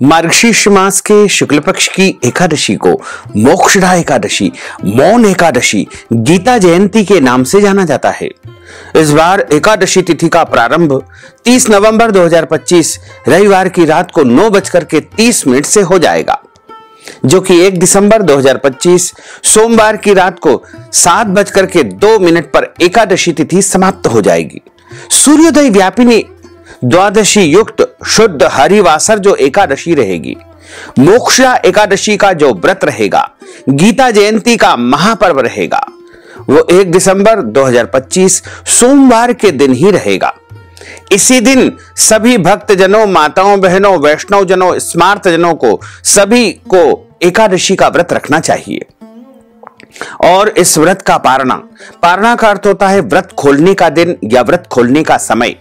मार्गशीर्ष मास के शुक्ल पक्ष की एकादशी को मोक्षदा एकादशी, मौन एकादशी, गीता जयंती के नाम से जाना जाता है। इस बार एकादशी तिथि का प्रारंभ 30 नवंबर 2025 रविवार की रात को 9:30 से हो जाएगा, जो कि 1 दिसंबर 2025 सोमवार की रात को 7:02 पर एकादशी तिथि समाप्त हो जाएगी। सूर्योदय व्यापिनी द्वादशी युक्त शुद्ध हरिवासर जो एकादशी रहेगी, मोक्षा एकादशी का जो व्रत रहेगा, गीता जयंती का महापर्व रहेगा, वो 1 दिसंबर 2025 सोमवार के दिन ही रहेगा। इसी दिन सभी भक्तजनों, माताओं, बहनों, वैष्णव जनों, स्मार्त जनों को सभी को एकादशी का व्रत रखना चाहिए। और इस व्रत का पारणा का अर्थ होता है व्रत खोलने का दिन या व्रत खोलने का समय,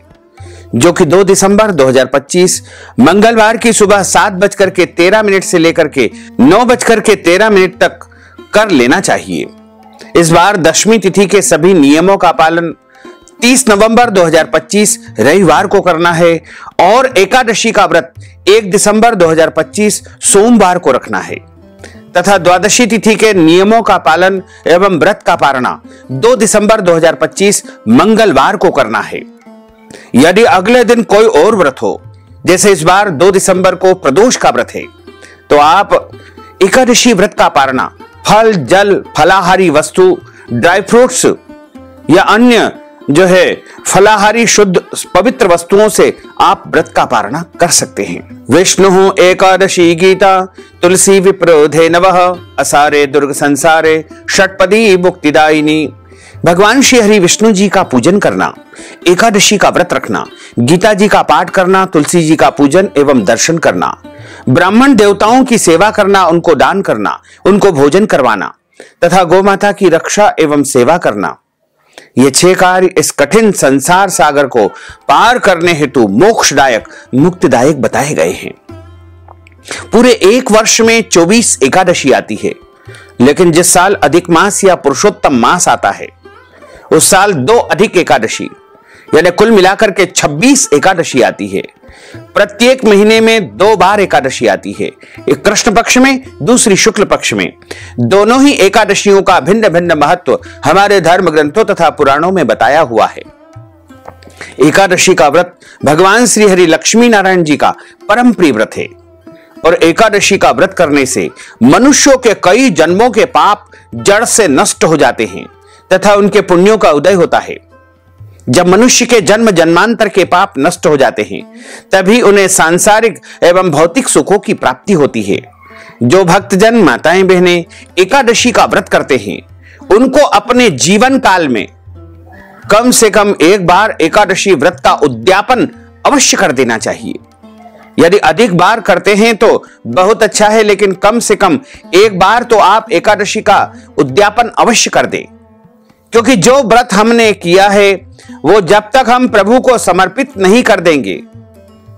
जो कि 2 दिसंबर 2025 मंगलवार की सुबह 7:13 से लेकर के 9:13 तक कर लेना चाहिए। इस बार दशमी तिथि के सभी नियमों का पालन 30 नवंबर 2025 रविवार को करना है और एकादशी का व्रत 1 दिसंबर 2025 सोमवार को रखना है तथा द्वादशी तिथि के नियमों का पालन एवं व्रत का पारणा 2 दिसंबर 2025 मंगलवार को करना है। यदि अगले दिन कोई और व्रत हो, जैसे इस बार 2 दिसंबर को प्रदोष का व्रत है, तो आप एकादशी व्रत का पारणा फल, जल, फलाहारी वस्तु, ड्राई फ्रूट्स या अन्य जो है फलाहारी शुद्ध पवित्र वस्तुओं से आप व्रत का पारणा कर सकते हैं। विष्णु एकादशी गीता तुलसी विप्रोधे नवः असारे दुर्ग संसारे षटपदी मुक्तिदायिनी। भगवान श्री हरि विष्णु जी का पूजन करना, एकादशी का व्रत रखना, गीता जी का पाठ करना, तुलसी जी का पूजन एवं दर्शन करना, ब्राह्मण देवताओं की सेवा करना, उनको दान करना, उनको भोजन करवाना तथा गौ माता की रक्षा एवं सेवा करना, ये 6 कार्य इस कठिन संसार सागर को पार करने हेतु मोक्षदायक, मुक्तिदायक बताए गए हैं। पूरे 1 वर्ष में 24 एकादशी आती है, लेकिन जिस साल अधिक मास या पुरुषोत्तम मास आता है, उस साल 2 अधिक एकादशी यानी कुल मिलाकर के 26 एकादशी आती है। प्रत्येक महीने में 2 बार एकादशी आती है, एक कृष्ण पक्ष में, दूसरी शुक्ल पक्ष में। दोनों ही एकादशियों का भिन्न भिन्न महत्व हमारे धर्म ग्रंथों तथा पुराणों में बताया हुआ है। एकादशी का व्रत भगवान श्री हरि लक्ष्मी नारायण जी का परम प्रिय व्रत है और एकादशी का व्रत करने से मनुष्यों के कई जन्मों के पाप जड़ से नष्ट हो जाते हैं तथा उनके पुण्यों का उदय होता है। जब मनुष्य के जन्म जन्मांतर के पाप नष्ट हो जाते हैं, तभी उन्हें सांसारिक एवं भौतिक सुखों की प्राप्ति होती है। जो भक्तजन, माताएं, बहनें एकादशी का व्रत करते हैं, उनको अपने जीवन काल में कम से कम 1 बार एकादशी व्रत का उद्यापन अवश्य कर देना चाहिए। यदि अधिक बार करते हैं तो बहुत अच्छा है, लेकिन कम से कम 1 बार तो आप एकादशी का उद्यापन अवश्य कर दें, क्योंकि जो व्रत हमने किया है वो जब तक हम प्रभु को समर्पित नहीं कर देंगे,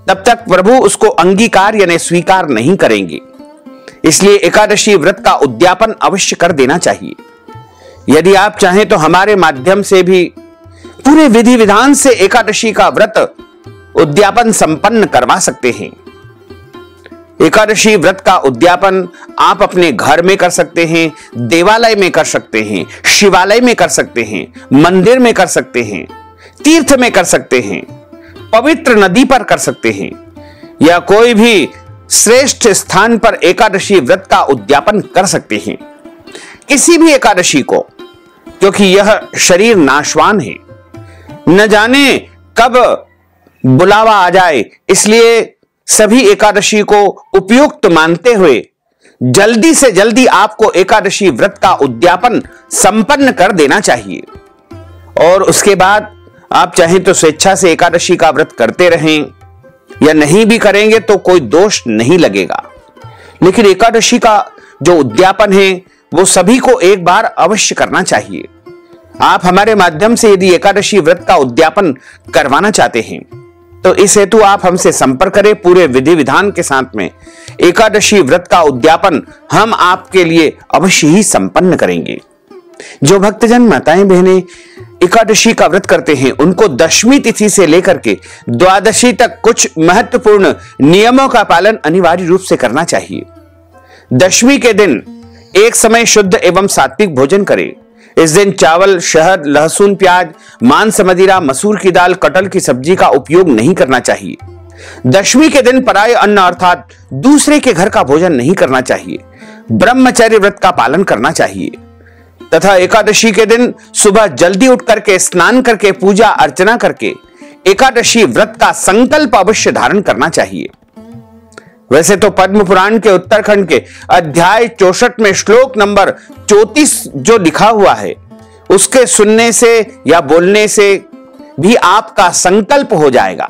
तब तक प्रभु उसको अंगीकार यानी स्वीकार नहीं करेंगे। इसलिए एकादशी व्रत का उद्यापन अवश्य कर देना चाहिए। यदि आप चाहें तो हमारे माध्यम से भी पूरे विधि विधान से एकादशी का व्रत उद्यापन संपन्न करवा सकते हैं। एकादशी व्रत का उद्यापन आप अपने घर में कर सकते हैं, देवालय में कर सकते हैं, शिवालय में कर सकते हैं, मंदिर में कर सकते हैं, तीर्थ में कर सकते हैं, पवित्र नदी पर कर सकते हैं या कोई भी श्रेष्ठ स्थान पर एकादशी व्रत का उद्यापन कर सकते हैं। किसी भी एकादशी को, क्योंकि यह शरीर नाशवान है, न जाने कब बुलावा आ जाए, इसलिए सभी एकादशी को उपयुक्त मानते हुए जल्दी से जल्दी आपको एकादशी व्रत का उद्यापन संपन्न कर देना चाहिए। और उसके बाद आप चाहें तो स्वेच्छा से एकादशी का व्रत करते रहें या नहीं भी करेंगे तो कोई दोष नहीं लगेगा, लेकिन एकादशी का जो उद्यापन है वो सभी को 1 बार अवश्य करना चाहिए। आप हमारे माध्यम से यदि एकादशी व्रत का उद्यापन करवाना चाहते हैं तो इस हेतु आप हमसे संपर्क करें। पूरे विधि विधान के साथ में एकादशी व्रत का उद्यापन हम आपके लिए अवश्य ही संपन्न करेंगे। जो भक्तजन, माताएं, बहनें एकादशी का व्रत करते हैं उनको दशमी तिथि से लेकर के द्वादशी तक कुछ महत्वपूर्ण नियमों का पालन अनिवार्य रूप से करना चाहिए। दशमी के दिन एक समय शुद्ध एवं सात्विक भोजन करें। इस दिन चावल, शहद, लहसुन, प्याज, मांस, मदिरा, मसूर की दाल, कटहल की सब्जी का उपयोग नहीं करना चाहिए। दशमी के दिन पराय अन्न अर्थात दूसरे के घर का भोजन नहीं करना चाहिए। ब्रह्मचर्य व्रत का पालन करना चाहिए तथा एकादशी के दिन सुबह जल्दी उठ करके स्नान करके पूजा अर्चना करके एकादशी व्रत का संकल्प अवश्य धारण करना चाहिए। वैसे तो पद्म पुराण के उत्तरखंड के अध्याय 64 में श्लोक नंबर 34 जो लिखा हुआ है उसके सुनने से या बोलने से भी आपका संकल्प हो जाएगा,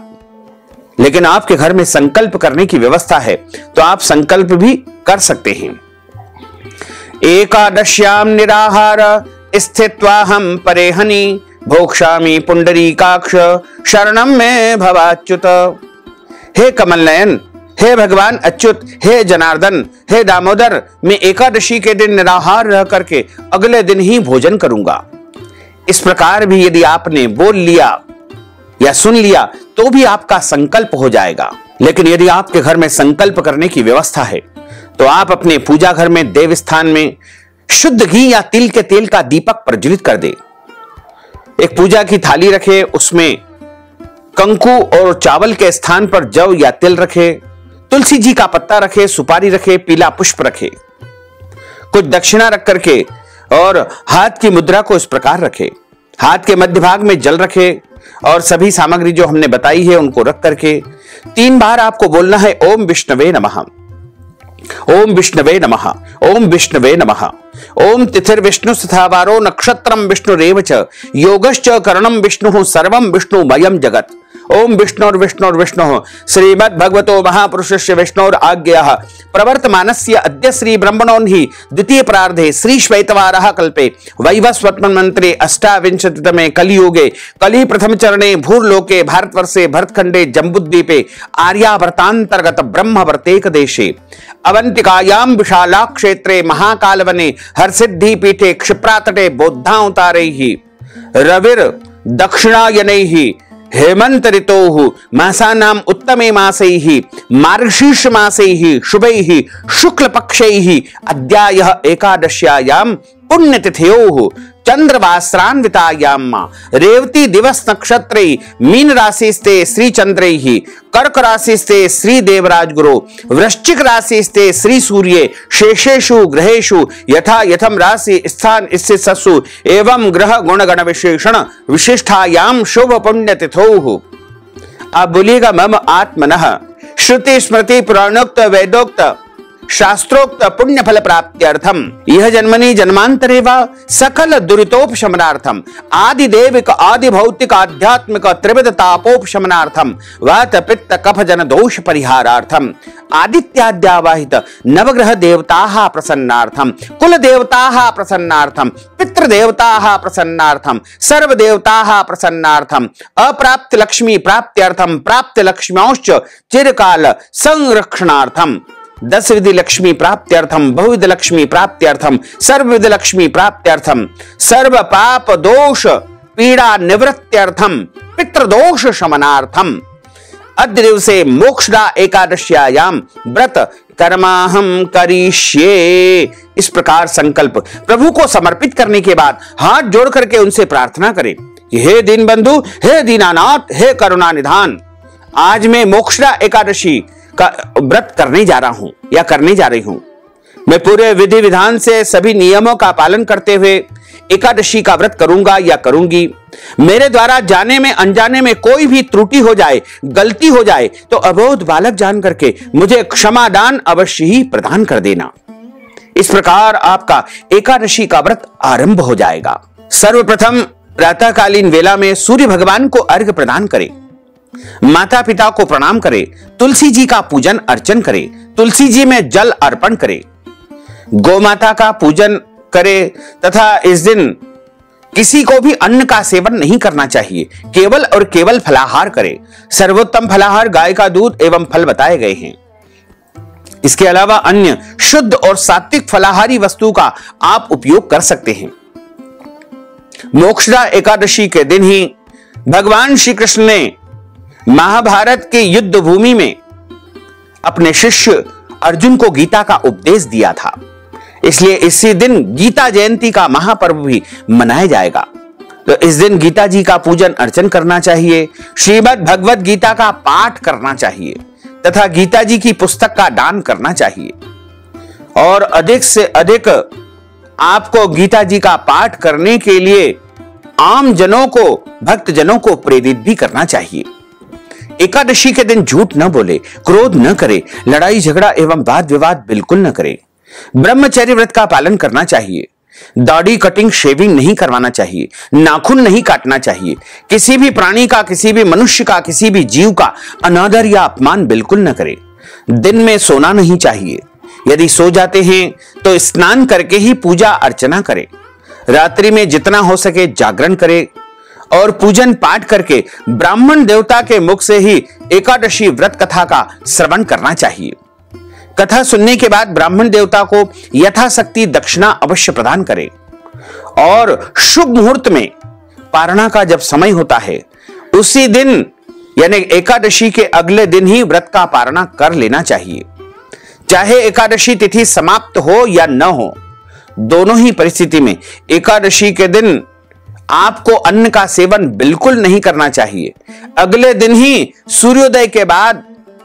लेकिन आपके घर में संकल्प करने की व्यवस्था है तो आप संकल्प भी कर सकते हैं। एकादश्याम निराहार स्थित्वा हम परेहनि भोक्ष्यामि पुंडरीकाक्ष शरणम में भवाच्युत। हे कमल नयन, हे भगवान अच्युत, हे जनार्दन, हे दामोदर, मैं एकादशी के दिन निराहार रह करके अगले दिन ही भोजन करूंगा। इस प्रकार भी यदि आपने बोल लिया या सुन लिया तो भी आपका संकल्प हो जाएगा। लेकिन यदि आपके घर में संकल्प करने की व्यवस्था है तो आप अपने पूजा घर में देव स्थान में शुद्ध घी या तिल के तेल का दीपक प्रज्वलित कर दे। एक पूजा की थाली रखे, उसमें कंकु और चावल के स्थान पर जौ या तिल रखे, तुलसी जी का पत्ता रखे, सुपारी रखे, पीला पुष्प रखे, कुछ दक्षिणा रख करके और हाथ की मुद्रा को इस प्रकार रखे। हाथ के मध्य भाग में जल रखे और सभी सामग्री जो हमने बताई है उनको रख करके 3 बार आपको बोलना है ओम विष्णवे नमः, ओम विष्णवे नमः, ओम विष्णवे नमः। ओम तिथिर्विष्णु तथावारो नक्षत्रम विष्णुरेव च योगश्च करणम विष्णुः सर्वं विष्णुमयं जगत्। ओम विष्णुर्विष्णुर्विष्णुः श्रीमद् भगवतो महापुरुषस्य विष्णोर आज्ञाः प्रवर्तमानस्य अद्य श्री ब्रह्मणोन्हि द्वितीय प्रार्धे श्री श्वेतवारः कल्पे वैवस्वतमन्त्रे अष्टाविंशतितमे कलियुगे कलि प्रथम चरणे भूर्लोके भारतवर्षे भरतखंडे जम्बुद्वीपे आर्यावर्तांतर्गत ब्रह्मवर्तेक देशे अवंतिकायां विशाला क्षेत्रे महाकालवने हरसिद्धि पीठे क्षिप्रातटे बौद्धावतारैः रविर दक्षिणायनैः हेमंत ऋतोः मासानां उत्तमे मासैः मार्गशीर्ष मासैः शुभैः शुक्ल पक्षैः अद्यायः एकादश्यायां पुण्यतिथयोः चंद्रवासरान्वितायां रेवती दिवस नक्षत्रे मीन राशिस्ते श्री चंद्रैः कर्क राशिस्ते श्री देवराज गुरु वृश्चिक राशिस्ते श्री सूर्ये शेषेषु ग्रहेषु यथा यथम राशि स्थान स्थितसु एवं ग्रह गुण गण विशेषण विशिष्टायां शुभ पुण्य तिथोः। आप बोलिएगा मम आत्मनः श्रुति स्मृति पुराणोक्त वेदोक्त शास्त्रोक्त पुण्य फल प्राप्त्यर्थम यह जन्मनि जन्मांतरे वा सकल दुरितोपशमनार्थम आदि देविक आदि भौतिक आध्यात्मिक त्रिविध तापोपशमनार्थम वात पित्त कफ जन दोष परिहारार्थम आदित्याद्यावाहित नवग्रह देवताः प्रसन्नार्थम कुल देवताः प्रसन्नार्थम पितृ देवताः प्रसन्नार्थम सर्व देवताः प्रसन्नार्थम अप्राप्त लक्ष्मी प्राप्त्यर्थम प्राप्त लक्ष्म्योश्च चिरकाल संरक्षणार्थम 10 विधि लक्ष्मी प्राप्त्यर्थम बहुविध लक्ष्मी प्राप्त्यर्थम सर्वविध लक्ष्मी प्राप्त्यर्थम सर्व पाप दोष पीड़ा निवृत्त्यर्थम पितृदोष शमनार्थम अद्य दिवसे मोक्षदा एकादश्यायां व्रत कर्माहम करिष्ये। इस प्रकार संकल्प प्रभु को समर्पित करने के बाद हाथ जोड़ करके उनसे प्रार्थना करें कि हे दीन बंधु, हे दीनानाथ, हे करुणा निधान, आज मैं मोक्षदा एकादशी का व्रत करने जा रहा हूं या करने जा रही हूं। मैं पूरे विधि विधान से सभी नियमों का पालन करते हुए एकादशी का व्रत करूंगा या करूंगी। मेरे द्वारा जाने में अनजाने में कोई भी त्रुटि हो जाए, गलती हो जाए तो अबोध बालक जान करके मुझे क्षमादान अवश्य ही प्रदान कर देना। इस प्रकार आपका एकादशी का व्रत आरंभ हो जाएगा। सर्वप्रथम प्रातःकालीन वेला में सूर्य भगवान को अर्घ्य प्रदान करें, माता पिता को प्रणाम करें, तुलसी जी का पूजन अर्चन करें, तुलसी जी में जल अर्पण करें, गौ माता का पूजन करें तथा इस दिन किसी को भी अन्न का सेवन नहीं करना चाहिए, केवल और केवल फलाहार करें। सर्वोत्तम फलाहार गाय का दूध एवं फल बताए गए हैं। इसके अलावा अन्य शुद्ध और सात्विक फलाहारी वस्तु का आप उपयोग कर सकते हैं। मोक्षदा एकादशी के दिन ही भगवान श्री कृष्ण ने महाभारत के युद्ध भूमि में अपने शिष्य अर्जुन को गीता का उपदेश दिया था। इसलिए इसी दिन गीता जयंती का महापर्व भी मनाया जाएगा। तो इस दिन गीता जी का पूजन अर्चन करना चाहिए, श्रीमद् भगवत गीता का पाठ करना चाहिए तथा गीता जी की पुस्तक का दान करना चाहिए। और अधिक से अधिक आपको गीता जी का पाठ करने के लिए आम जनों को, भक्त जनों को प्रेरित भी करना चाहिए। एकादशी के दिन झूठ न बोले, क्रोध न करे, लड़ाई झगड़ा एवं वाद विवाद बिल्कुल न करे। ब्रह्मचर्य व्रत का पालन करना चाहिए। दाढ़ी कटिंग शेविंग नहीं करवाना चाहिए, नाखून नहीं काटना चाहिए। किसी भी प्राणी का, किसी भी मनुष्य का, किसी भी जीव का अनादर या अपमान बिल्कुल न करे। दिन में सोना नहीं चाहिए। यदि सो जाते हैं तो स्नान करके ही पूजा अर्चना करें। रात्रि में जितना हो सके जागरण करें और पूजन पाठ करके ब्राह्मण देवता के मुख से ही एकादशी व्रत कथा का श्रवण करना चाहिए। कथा सुनने के बाद ब्राह्मण देवता को यथाशक्ति दक्षिणा अवश्य प्रदान करें। और शुभ मुहूर्त में पारणा का जब समय होता है उसी दिन यानी एकादशी के अगले दिन ही व्रत का पारणा कर लेना चाहिए। चाहे एकादशी तिथि समाप्त हो या न हो, दोनों ही परिस्थिति में एकादशी के दिन आपको अन्न का सेवन बिल्कुल नहीं करना चाहिए। अगले दिन ही सूर्योदय के बाद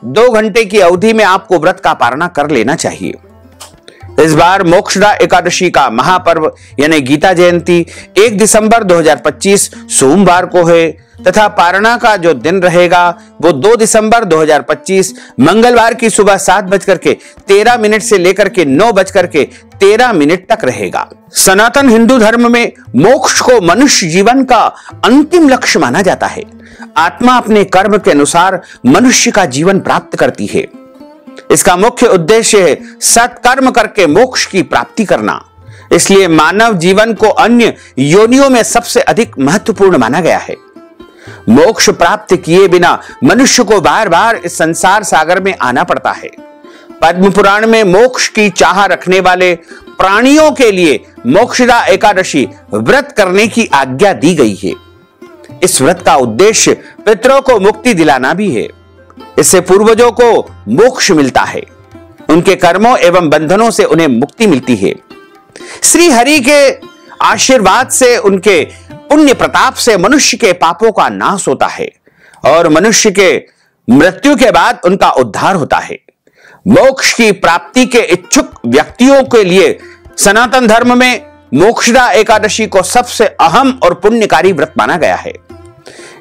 2 घंटे की अवधि में आपको व्रत का पारणा कर लेना चाहिए। इस बार मोक्षदा एकादशी का महापर्व यानी गीता जयंती 1 दिसंबर 2025 सोमवार को है तथा पारणा का जो दिन रहेगा वो 2 दिसंबर 2025 मंगलवार की सुबह 7:13 से लेकर के 9:13 तक रहेगा। सनातन हिंदू धर्म में मोक्ष को मनुष्य जीवन का अंतिम लक्ष्य माना जाता है। आत्मा अपने कर्म के अनुसार मनुष्य का जीवन प्राप्त करती है। इसका मुख्य उद्देश्य है सत्कर्म करके मोक्ष की प्राप्ति करना। इसलिए मानव जीवन को अन्य योनियों में सबसे अधिक महत्वपूर्ण माना गया है। मोक्ष प्राप्त किए बिना मनुष्य को बार बार इस संसार सागर में आना पड़ता है। पद्म पुराण में मोक्ष की चाह रखने वाले प्राणियों के लिए मोक्षदा एकादशी व्रत करने की आज्ञा दी गई है। इस व्रत का उद्देश्य पितरों को मुक्ति दिलाना भी है। इससे पूर्वजों को मोक्ष मिलता है, उनके कर्मों एवं बंधनों से उन्हें मुक्ति मिलती है। श्री हरि के आशीर्वाद से, उनके पुण्य प्रताप से मनुष्य के पापों का नाश होता है और मनुष्य के मृत्यु के बाद उनका उद्धार होता है। मोक्ष की प्राप्ति के इच्छुक व्यक्तियों के लिए सनातन धर्म में मोक्षदा एकादशी को सबसे अहम और पुण्यकारी व्रत माना गया है।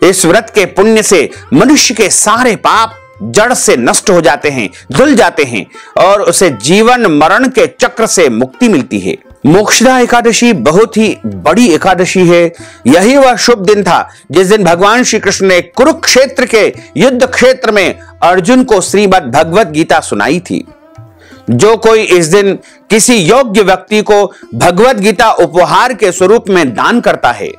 इस व्रत के पुण्य से मनुष्य के सारे पाप जड़ से नष्ट हो जाते हैं, धुल जाते हैं और उसे जीवन मरण के चक्र से मुक्ति मिलती है। मोक्षदा एकादशी बहुत ही बड़ी एकादशी है। यही वह शुभ दिन था जिस दिन भगवान श्री कृष्ण ने कुरुक्षेत्र के युद्ध क्षेत्र में अर्जुन को श्रीमद् भगवत गीता सुनाई थी। जो कोई इस दिन किसी योग्य व्यक्ति को भगवत गीता उपहार के स्वरूप में दान करता है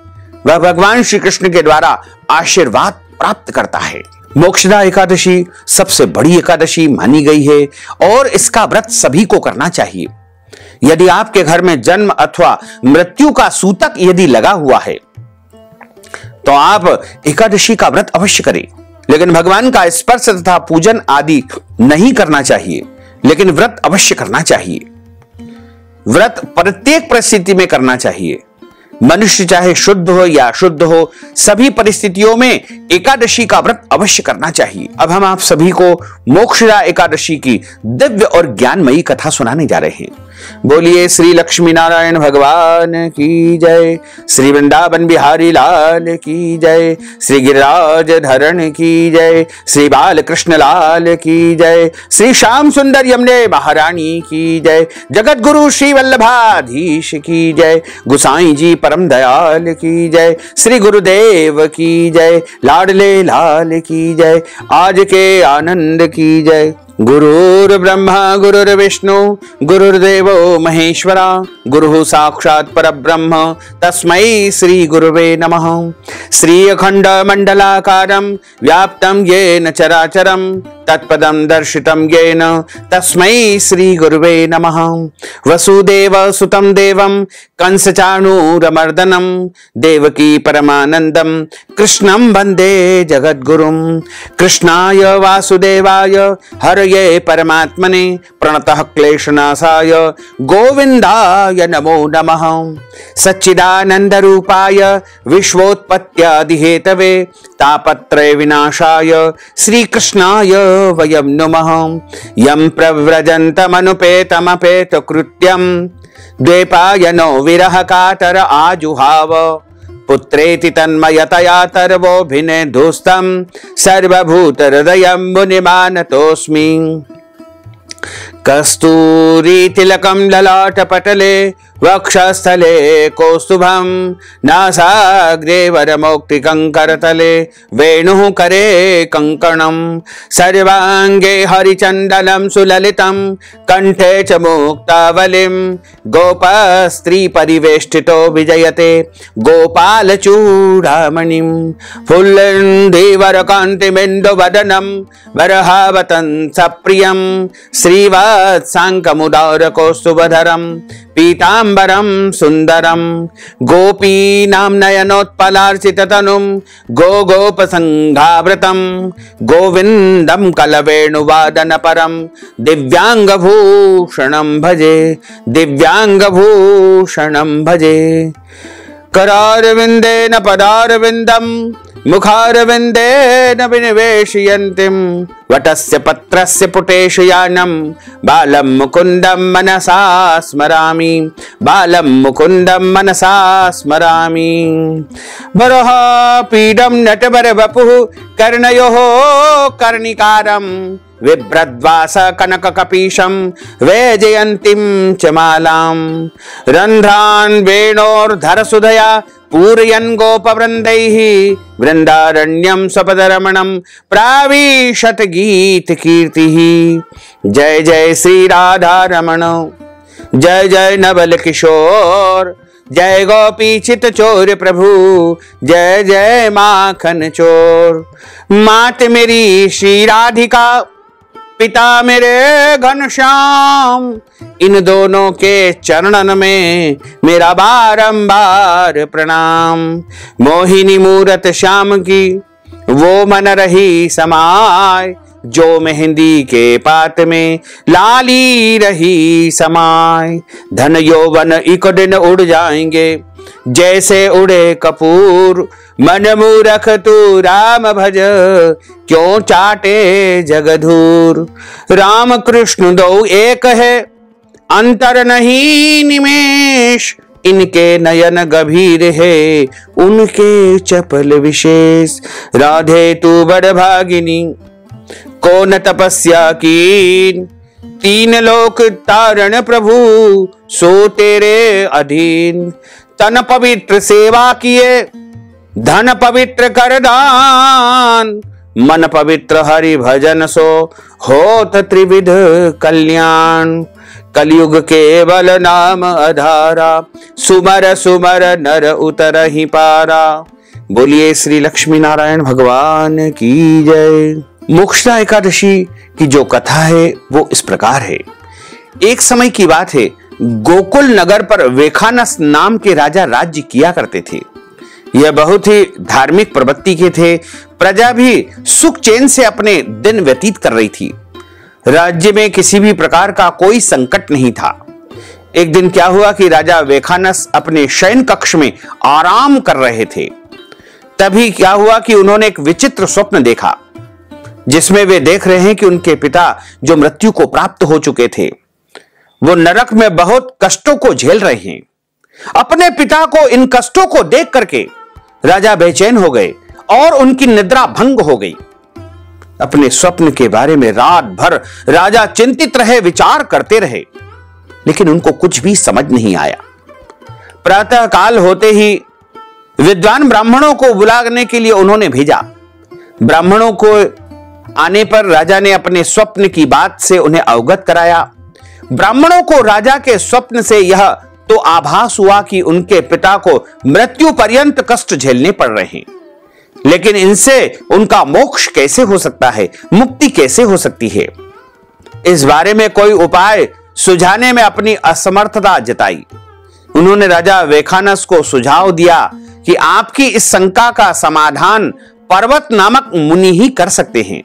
वह भगवान श्री कृष्ण के द्वारा आशीर्वाद प्राप्त करता है। मोक्षदा एकादशी सबसे बड़ी एकादशी मानी गई है और इसका व्रत सभी को करना चाहिए। यदि आपके घर में जन्म अथवा मृत्यु का सूतक यदि लगा हुआ है तो आप एकादशी का व्रत अवश्य करें, लेकिन भगवान का स्पर्श तथा पूजन आदि नहीं करना चाहिए, लेकिन व्रत अवश्य करना चाहिए। व्रत प्रत्येक परिस्थिति में करना चाहिए। मनुष्य चाहे शुद्ध हो या अशुद्ध हो, सभी परिस्थितियों में एकादशी का व्रत अवश्य करना चाहिए। अब हम आप सभी को मोक्षदा एकादशी की दिव्य और ज्ञानमयी कथा सुनाने जा रहे हैं। बोलिए श्री लक्ष्मी नारायण भगवान की जय, श्री वृंदावन बिहारी लाल की जय, श्री गिरिराज धरण की जय, श्री बाल कृष्ण लाल की जय, श्री श्याम सुंदर यमुने महारानी की जय, जगत गुरु श्री वल्लभाधीश की जय, गुसाई जी परम दयाल की जय, श्री गुरुदेव की जय, लाडले लाल की जय, आज के आनंद की जय। गुरुर्ब्रह्मा गुरुर्विष्णु गुरुर्देवो महेश्वरा गुरुः साक्षात् परब्रह्म तस्मै श्री गुरुवे नमः। श्री अखंड मंडलाकारं व्याप्तं येन चराचरं तत्पदं दर्शितं येन तस्मै श्री गुरुवे नमः। वसुदेव सुतं देवं कंसचाणूरमर्दनं देवकी परमानंदं कृष्णं वंदे जगद्गुरुं। कृष्णाय वासुदेवाय हरये परमात्मने प्रणतः क्लेशनाशाय गोविंदाय नमो नमः। सच्चिदानंद रूपाय विश्वोत्पत्त्यादिहेतवे तापत्रय विनाशाय श्री कृष्णाय वयं नमः। यं प्रव्रजन्तमनुपेतमपेत कृत्यं द्वैपायनो विरह कातर आजुहाव पुत्रेति तन्मयतया तर्वोऽभिनेदुस्तं सर्वभूतहृदयं मुनिमानतोऽस्मि। कस्तूरी तिलकं ललाटपटले वक्षस्थले कौस्तुभं नासाग्रे वरमौक्तिकं करतले वेणुः करे कंकणं सर्वांगे हरिचंदनं सुललितं कंठे च मुक्तावलिं गोपस्त्री परिवेष्टितो विजयते गोपालचूडामणिं फुल्लन्धीवरकान्तिमिन्दुवदनं वरहावतं सप्रियं श्रीवत्साङ्कमुदारकौस्तुभधरं पीताम्बरं सुंदरं गोपीनां नयनोत्पलार्चिततनुं गोगोपसंघावृतं गोविन्दं कलवेणुवादनपरं दिव्यांगभूषणं भजे दिव्यांगभूषणं भजे। करारविन्देन पदारविन्दं मुखारविन्देन विनिवेशयन्तीं वटस्य पत्रस्य पुटेशयानं बालं मुकुन्दं मनसा स्मरामि बालं मुकुन्दं मनसा स्मरामि। बरहापीडं नटवरवपुः कर्णयोः कर्णिकारं बिभ्रद्वास कनककपीशं वैजयन्तीं च मालां रन्ध्रान् वेणोर्धरसुधया पूरयन् गोपवृन्दैः वृन्दारण्यं स्वपदरमणं प्राविशत गीतकीर्तिः। जय जय श्री राधारमण जय जय नवल किशोर जय गोपी चित चोर प्रभु जय जय माखन चोर। मात मेरी श्री राधिका पिता मेरे घनश्याम इन दोनों के चरणन में मेरा बारंबार प्रणाम। मोहिनी मूरत श्याम की वो मन रही समाय जो मेहंदी के पात में लाली रही समाय। धन यौवन एक दिन उड़ जाएंगे जैसे उड़े कपूर मन मूरख तू राम भज क्यों चाटे जगधूर। राम कृष्ण दो एक है अंतर नहीं निमेष इनके नयन गभीर है उनके चपल विशेष। राधे तू बड़ भागिनी कौन तपस्या कीन तीन लोक तारण प्रभु सो तेरे अधीन। तन पवित्र सेवा किए धन पवित्र कर दान मन पवित्र हरि भजन सो होत त्रिविध कल्याण। कलयुग केवल नाम आधारा सुमर सुमर नर उतरहि पारा। बोलिए श्री लक्ष्मी नारायण भगवान की जय। मोक्षदा एकादशी की जो कथा है वो इस प्रकार है। एक समय की बात है, गोकुल नगर पर वेखानस नाम के राजा राज्य किया करते थे। यह बहुत ही धार्मिक प्रवृत्ति के थे। प्रजा भी सुख चैन से अपने दिन व्यतीत कर रही थी। राज्य में किसी भी प्रकार का कोई संकट नहीं था। एक दिन क्या हुआ कि राजा वेखानस अपने शयन कक्ष में आराम कर रहे थे। तभी क्या हुआ कि उन्होंने एक विचित्र स्वप्न देखा जिसमें वे देख रहे हैं कि उनके पिता जो मृत्यु को प्राप्त हो चुके थे वो नरक में बहुत कष्टों को झेल रहे हैं। अपने पिता को इन कष्टों को देख करके राजा बेचैन हो गए और उनकी निद्रा भंग हो गई। अपने स्वप्न के बारे में रात भर राजा चिंतित रहे, विचार करते रहे, लेकिन उनको कुछ भी समझ नहीं आया। प्रातः काल होते ही विद्वान ब्राह्मणों को बुलाने के लिए उन्होंने भेजा। ब्राह्मणों को आने पर राजा ने अपने स्वप्न की बात से उन्हें अवगत कराया। ब्राह्मणों को राजा के स्वप्न से यह तो आभास हुआ कि उनके पिता को मृत्यु पर्यंत कष्ट झेलने पड़ रहे हैं, लेकिन इनसे उनका मोक्ष कैसे हो सकता है, मुक्ति कैसे हो सकती है। इस बारे में कोई उपाय सुझाने में अपनी असमर्थता जताई। उन्होंने राजा वेखानस को सुझाव दिया कि आपकी इस शंका का समाधान पर्वत नामक मुनि ही कर सकते हैं।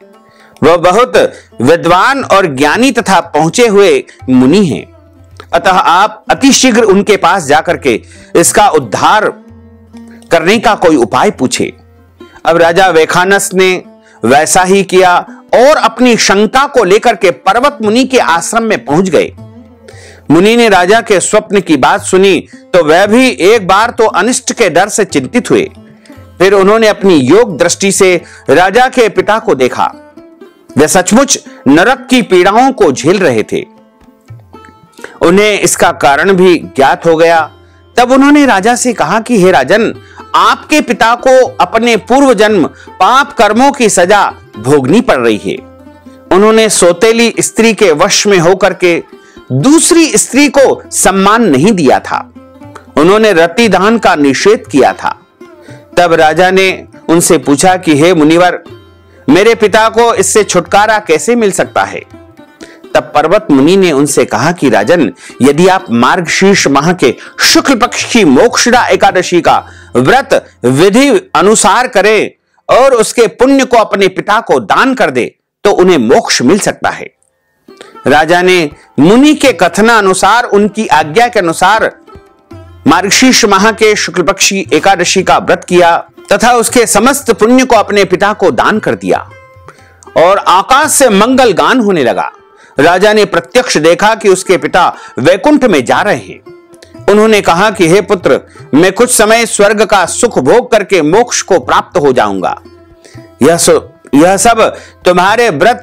वह बहुत विद्वान और ज्ञानी तथा पहुंचे हुए मुनि हैं। अतः आप अतिशीघ्र उनके पास जाकर के इसका उद्धार करने का कोई उपाय पूछे। अब राजा वेखानस ने वैसा ही किया और अपनी शंका को लेकर के पर्वत मुनि के आश्रम में पहुंच गए। मुनि ने राजा के स्वप्न की बात सुनी तो वह भी एक बार तो अनिष्ट के डर से चिंतित हुए। फिर उन्होंने अपनी योग दृष्टि से राजा के पिता को देखा। वे सचमुच नरक की पीड़ाओं को झेल रहे थे। उन्हें इसका कारण भी ज्ञात हो गया। तब उन्होंने राजा से कहा कि हे राजन, आपके पिता को अपने पूर्व जन्म पाप कर्मों की सजा भोगनी पड़ रही है। उन्होंने सौतेली स्त्री के वश में होकर के दूसरी स्त्री को सम्मान नहीं दिया था। उन्होंने रतिदान का निषेध किया था। तब राजा ने उनसे पूछा कि हे मुनिवर, मेरे पिता को इससे छुटकारा कैसे मिल सकता है। तब पर्वत मुनि ने उनसे कहा कि राजन, यदि आप मार्गशीर्ष माह के शुक्ल पक्ष की मोक्षदा एकादशी का व्रत विधि अनुसार करें और उसके पुण्य को अपने पिता को दान कर दे तो उन्हें मोक्ष मिल सकता है। राजा ने मुनि के कथनानुसार, उनकी आज्ञा के अनुसार मार्गशीर्ष माह के शुक्ल पक्षी एकादशी का व्रत किया तथा उसके समस्त पुण्य को अपने पिता को दान कर दिया और आकाश से मंगल गान होने लगा। राजा ने प्रत्यक्ष देखा कि उसके पिता वैकुंठ में जा रहे हैं। उन्होंने कहा कि हे पुत्र, मैं कुछ समय स्वर्ग का सुख भोग करके मोक्ष को प्राप्त हो जाऊंगा। यह सब तुम्हारे व्रत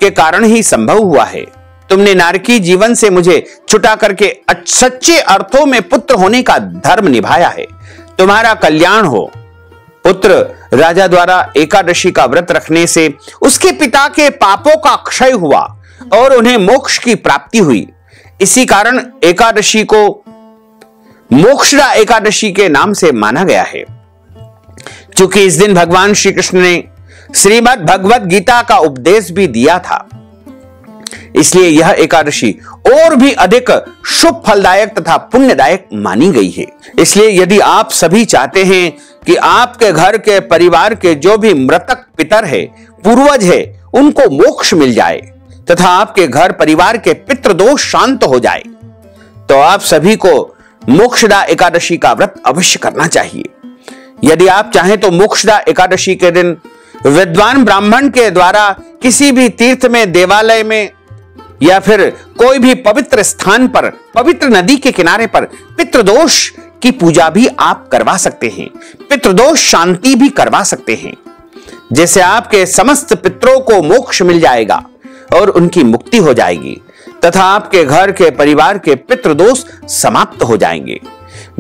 के कारण ही संभव हुआ है। तुमने नारकी जीवन से मुझे छुटा करके सच्चे अर्थों में पुत्र होने का धर्म निभाया है। तुम्हारा कल्याण हो। पुत्र, राजा द्वारा एकादशी का व्रत रखने से उसके पिता के पापों का क्षय हुआ और उन्हें मोक्ष की प्राप्ति हुई। इसी कारण एकादशी को मोक्षदा एकादशी के नाम से माना गया है। क्योंकि इस दिन भगवान श्री कृष्ण ने श्रीमद् भगवत गीता का उपदेश भी दिया था, इसलिए यह एकादशी और भी अधिक शुभ फलदायक तथा पुण्यदायक मानी गई है। इसलिए यदि आप सभी चाहते हैं कि आपके घर के परिवार के जो भी मृतक पितर है, पूर्वज है, उनको मोक्ष मिल जाए तथा आपके घर परिवार के पितृदोष शांत हो जाए, तो आप सभी को मोक्षदा एकादशी का व्रत अवश्य करना चाहिए। यदि आप चाहें तो मोक्षदा एकादशी के दिन विद्वान ब्राह्मण के द्वारा किसी भी तीर्थ में, देवालय में या फिर कोई भी पवित्र स्थान पर, पवित्र नदी के किनारे पर पितृदोष की पूजा भी आप करवा सकते हैं, पितृदोष शांति भी करवा सकते हैं, जैसे आपके समस्त पितरों को मोक्ष मिल जाएगा और उनकी मुक्ति हो जाएगी तथा आपके घर के परिवार के पितृदोष समाप्त हो जाएंगे।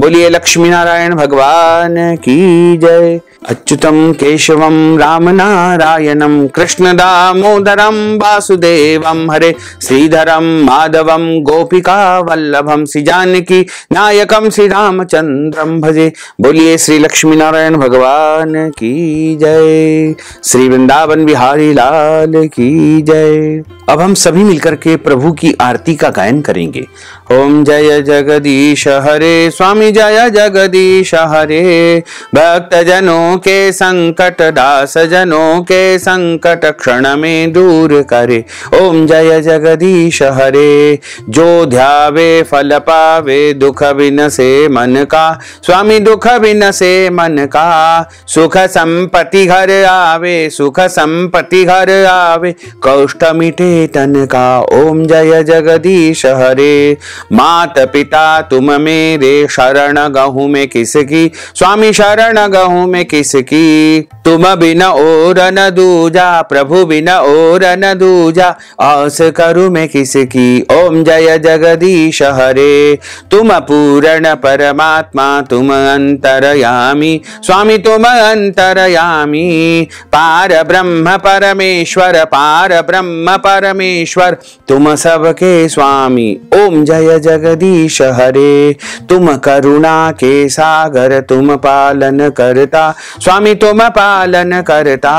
बोलिए लक्ष्मी नारायण भगवान की जय। अच्युतम केशवम राम नारायणम कृष्ण दामोदरम वासुदेवम हरे श्रीधरम माधवम गोपिका वल्लभम श्री जानकी नायकम श्री रामचंद्रम भजे। बोलिए श्री लक्ष्मी नारायण भगवान की जय। श्री वृंदावन बिहारी लाल की जय। अब हम सभी मिलकर के प्रभु की आरती का गायन करेंगे। ओम जय जगदीश हरे, स्वामी जय जगदीश हरे। भक्त जनों के संकट, दास जनों के संकट क्षण में दूर करे। ओम जय जगदीश हरे। जो ध्यावे फल पावे, दुख बिनसे मन का। स्वामी दुख बिनसे मन का। सुख संपत्ति घर आवे, सुख संपत्ति घर आवे। कष्ट मिटे तन का। ओम जय जगदीश हरे। मात पिता तुम मेरे, शरण गहूँ में किसकी, स्वामी शरण गहूँ में किसकी। तुम बिन और न दूजा, प्रभु बिन और न दूजा, आस करूँ मैं किसकी। ओम जय जगदीश हरे। तुम पूर्ण परमात्मा, तुम अंतरयामी, स्वामी तुम अंतरयामी। पार ब्रह्म परमेश्वर, पार ब्रह्म परमेश्वर, तुम सबके स्वामी। ओम जय जगदीश हरे। तुम करुणा के सागर, तुम पालन करता, स्वामी तुम पालन करता।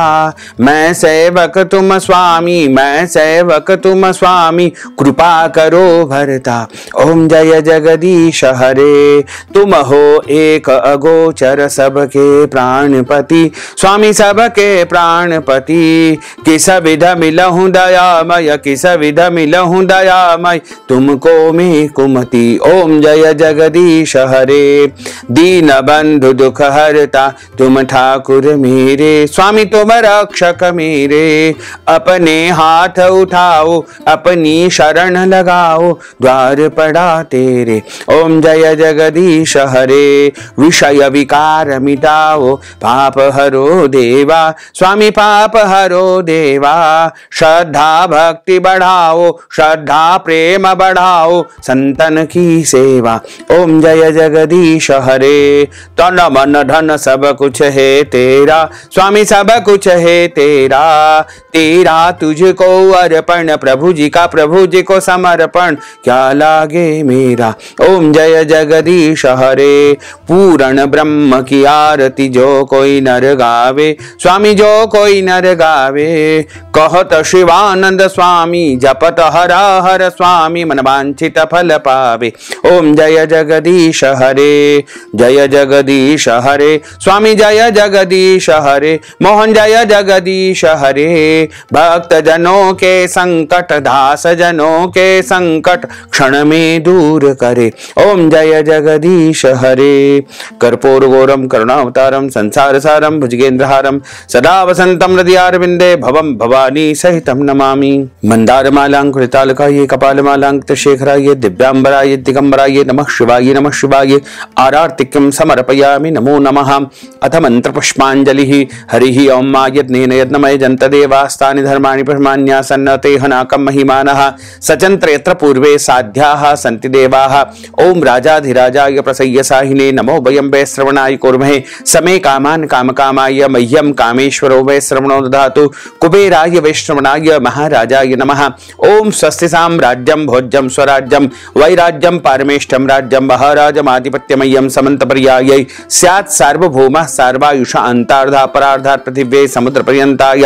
मैं सेवक तुम स्वामी, मैं सेवक तुम स्वामी, कृपा करो भरता। ओम जय जगदीश हरे। तुम हो एक अगोचर, सबके प्राणपति, स्वामी सबके प्राणपति। किस विध मिलहूँ दयामय, किस विध मिलहूँ दयामय, तुमको मैं कुमति। ओम जय जगदीश हरे। दीन बंधु दुख हरता, तुम ठाकुर मेरे, स्वामी तुम रक्षक मेरे। अपने हाथ उठाओ, अपनी शरण लगाओ, द्वार पड़ा तेरे। ओम जय जगदीश हरे। विषय विकार मिटाओ, पाप हरो देवा, स्वामी पाप हरो देवा। श्रद्धा भक्ति बढ़ाओ, श्रद्धा प्रेम बढ़ाओ, संतन की सेवा। ओम जय जगदीश हरे। तन मन धन सब कुछ है तेरा, स्वामी सब कुछ है तेरा। तेरा तुझको अर्पण, प्रभु जी का प्रभु जी को समर्पण, क्या लागे मेरा। ओम जय जगदीश हरे। पूर्ण ब्रह्म की आरती जो कोई नर गावे, स्वामी जो कोई नर गावे। कहत शिवानंद स्वामी, जपत हर हर स्वामी, मन वांछित फल पावे। ओम जय जगदीश हरे। जय जगदीश हरे। स्वामी जय जगदीश हरे। मोहन जय जगदीश हरे। भक्त जनों के संकट, दास जनों के संकट, क्षण में दूर करे। ओम जय जगदीश हरे। कर्पूर गौरम करुणावतारम, संसार सारम, भुजगेंद्रहारम, सदा वसंतम हृदयारविंदे, भवम भवानी सहितम नमामि। मंदार मालांकुरितालकाय, कपाल मालांकित शेखराय, दिव्यांबराय दिगंबराय, नमः शिवाय नमः शिवाय। आरार्तिक्यं समर्पयामि, नमो नमः। अथ मंत्र पुष्पांजलि। हरि ओम यज्ञेन यज्ञमय जंत देवास्तानि धर्माणि ब्रह्माण्यासन्न तेह नाकं महिमानः। सचंत्र यत्र पूर्वे साध्याः सन्ति देवाः। ओम राजाधिराजाय प्रसय्यसाहिने, नमो वयं वै श्रवणाय कुर्महे। समे कामान् कामकामाय, मह्यं कामेश्वरो वै श्रवणो ददातु। कुबेराय वै श्रवणाय महाराजाय नमः। ओम स्वस्ति साम्राज्यं भोज्यं स्वराज्यं वैराज्यं पारमेष्ठं राज्यं महाराजमाधिपत्यमय्यं समन्तपर्यायै स्यात् सार्वभौमः सर्वायुषा अन्तार्धा परार्धा पृथिव्यै समुद्रपर्यन्ताय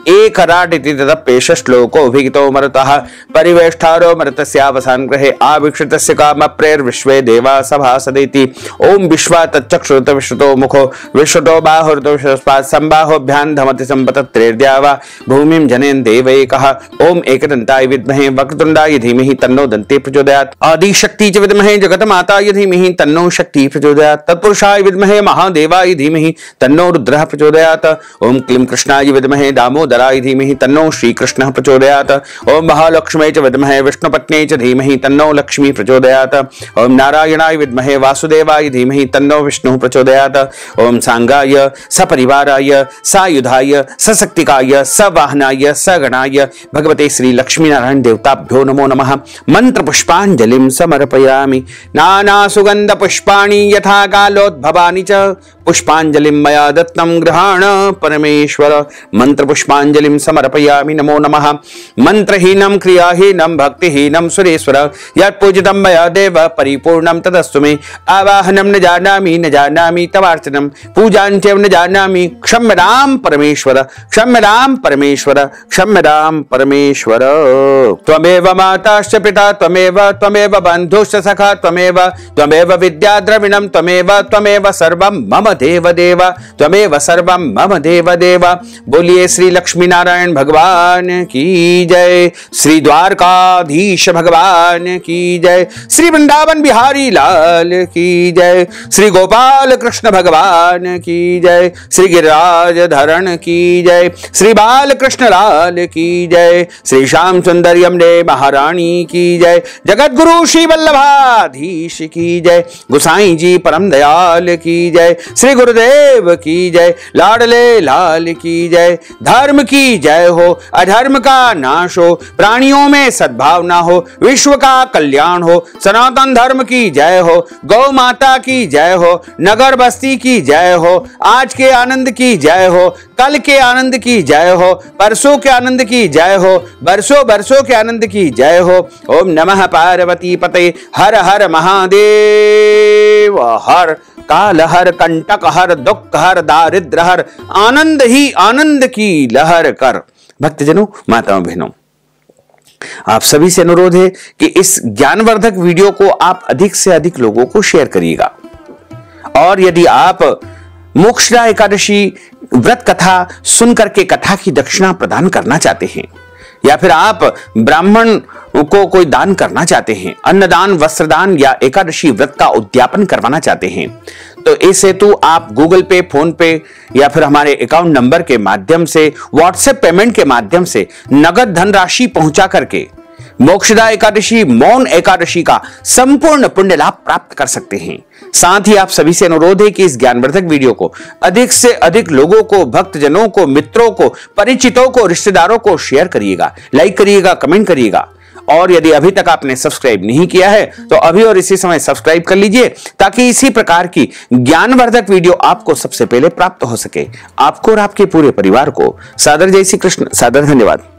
एकराटिति तदप्येष श्लोको विहितो मरुतः परिवेष्टारो मरुतस्यावसान ग्रहे आविक्षितस्य कामप्रेर्विश्वे देवा सभासदेति। ओम विश्वा तच्चक्षुरुत विश्रुतो मुखो विश्रुतो बाहुरुतो विश्वस्पात् संबाहोभ्यां धमति संपतत्रेर्द्यावा भूमिं जनयन् देवैकः। ओम एकदन्ताय विद्महे वक्रतुण्डाय धीमहि तन्नो दन्ती प्रचोदयात्। आदिशक्ति च विद्महे जगन्माताय धीमहि तन्नो शक्ति प्रचोदयात्। तत्पुरुषाय विद्महे महादेवाय धीमहि तन्नो रुद्रः प्रचोदयात्। ओम क्लीं कृष्णाय विद्महे दामोदराय धीमहि तन्नो श्रीकृष्णः प्रचोदयात्। ओम महालक्ष्म्यै च विद्महे विष्णुपत्न्यै च धीमहि तन्नो लक्ष्मी प्रचोदयात्। ओम नारायणाय विद्महे वासुदेवाय धीमहि तन्नो विष्णुः प्रचोदयात्। ओम सांगाय सपरिवाराय सायुधाय सशक्तिकाय सवाहनाय सगणाय भगवते श्री लक्ष्मी नारायण देवताभ्यो नमो नमः। मंत्र पुष्पांजलिं समर्पयामि। नाना सुगंध पुष्पाणि यथा कालोद्भवानि च पुष्पांजलिं मया दत्तं गृहाण परमेश्वर। मंत्र पुष्पांजलिं समर्पयामि। नमो नमः। मंत्रहीनं क्रियाहीनं भक्तिहीनं सुरेश्वर यत्पूजितं मया देव परिपूर्णं तदस्तु मे। आवाहनं न जानामि तवार्चनं पूजाञ्च न जानामि। क्षम्यतां परमेश्वर, क्षम्यतां परमेश्वर, क्षम्यतां परमेश्वर। त्वमेव माताश्च पिता त्वमेव बन्धुश्च सखा त्वमेव विद्या द्रविणं त्वमेव सर्वं मम देव देव त्वमेव सर्वं मम देव देव। बोलिए श्री लक्ष्मी नारायण भगवान की जय, श्री द्वारकाधीश भगवान की जय, श्री वृंदावन बिहारी लाल की जय, श्री गोपाल कृष्ण भगवान की जय, श्री गिरिराज धरण की जय, श्री बाल कृष्ण लाल की जय, श्री श्याम सुंदर यमुने महारानी की जय, जगत गुरु श्री वल्लभाधीश की जय, गुसाई जी परम दयाल की जय, श्री गुरुदेव की जय, लाडले लाल की जय। धर्म की जय हो, अधर्म का नाश हो, प्राणियों में सद्भावना हो, विश्व का कल्याण हो, सनातन धर्म की जय हो, गौ माता की जय हो, नगर बस्ती की जय हो, आज के आनंद की जय हो, कल के आनंद की जय हो, परसों के आनंद की जय हो, बरसों बरसों के आनंद की जय हो। ओम नमः पार्वती पते, हर हर महादेव हर, काल हर, कंटक हर, दुख हर, दारिद्र हर, आनंद ही आनंद की लहर कर। भक्तजनों, माताओं बहनों, आप सभी से अनुरोध है कि इस ज्ञानवर्धक वीडियो को आप अधिक से अधिक लोगों को शेयर करिएगा। और यदि आप मोक्षदा एकादशी व्रत कथा सुनकर के कथा की दक्षिणा प्रदान करना चाहते हैं, या फिर आप ब्राह्मण को कोई दान करना चाहते हैं, अन्नदान, वस्त्रदान या एकादशी व्रत का उद्यापन करवाना चाहते हैं, तो इस हेतु आप गूगल पे, फोन पे या फिर हमारे अकाउंट नंबर के माध्यम से, व्हाट्सएप पेमेंट के माध्यम से नगद धनराशि पहुंचा करके मोक्षदा एकादशी, मौन एकादशी का संपूर्ण पुण्य लाभ प्राप्त कर सकते हैं। साथ ही आप सभी से अनुरोध है कि इस ज्ञानवर्धक वीडियो को अधिक से अधिक लोगों को, भक्तजनों को, मित्रों को, परिचितों को, रिश्तेदारों को शेयर करिएगा, लाइक करिएगा, कमेंट करिएगा। और यदि अभी तक आपने सब्सक्राइब नहीं किया है तो अभी और इसी समय सब्सक्राइब कर लीजिए, ताकि इसी प्रकार की ज्ञानवर्धक वीडियो आपको सबसे पहले प्राप्त हो सके। आपको और आपके पूरे परिवार को सादर जय श्री कृष्ण, सादर धन्यवाद।